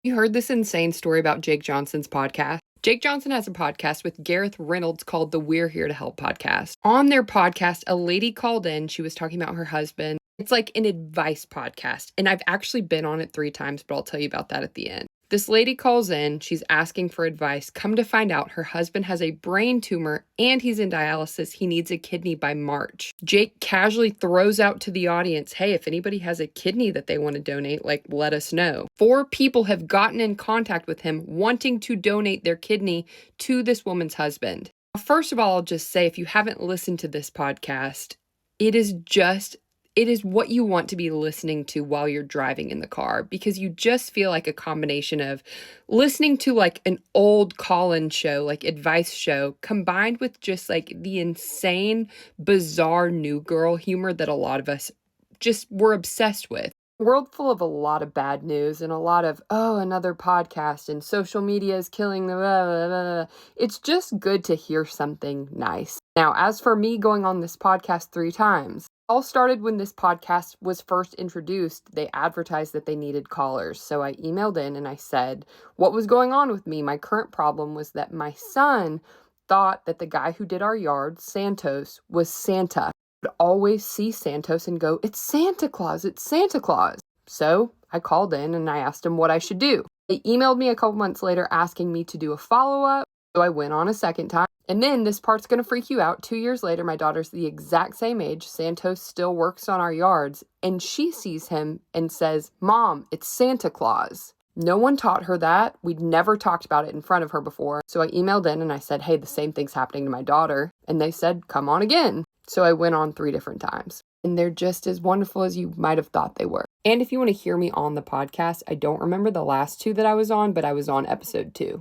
You heard this insane story about Jake Johnson's podcast? Jake Johnson has a podcast with Gareth Reynolds called the We're Here to Help podcast. On their podcast, a lady called in. She was talking about her husband. It's like an advice podcast, and I've actually been on it 3 times, but I'll tell you about that at the end. This lady calls in, she's asking for advice. Come to find out, her husband has a brain tumor and he's in dialysis. He needs a kidney by March. Jake casually throws out to the audience, hey, if anybody has a kidney that they want to donate, let us know. 4 people have gotten in contact with him wanting to donate their kidney to this woman's husband. First of all, I'll just say, if you haven't listened to this podcast, it is what you want to be listening to while you're driving in the car, because you just feel like a combination of listening to an old call-in show, advice show, combined with just the insane, bizarre new girl humor that a lot of us just were obsessed with. A world full of a lot of bad news and a lot of, another podcast and social media is killing the blah, blah, blah. It's just good to hear something nice. Now, as for me going on this podcast 3 times, all started when this podcast was first introduced. They advertised that they needed callers. So I emailed in and I said what was going on with me. My current problem was that my son thought that the guy who did our yard, Santos, was Santa. I would always see Santos and go, it's Santa Claus, it's Santa Claus. So I called in and I asked him what I should do. They emailed me a couple months later asking me to do a follow-up. So I went on a second time. And then this part's going to freak you out. 2 years later, my daughter's the exact same age. Santos still works on our yards. And she sees him and says, Mom, it's Santa Claus. No one taught her that. We'd never talked about it in front of her before. So I emailed in and I said, hey, the same thing's happening to my daughter. And they said, come on again. So I went on 3 different times. And they're just as wonderful as you might have thought they were. And if you want to hear me on the podcast, I don't remember the last 2 that I was on, but I was on episode 2.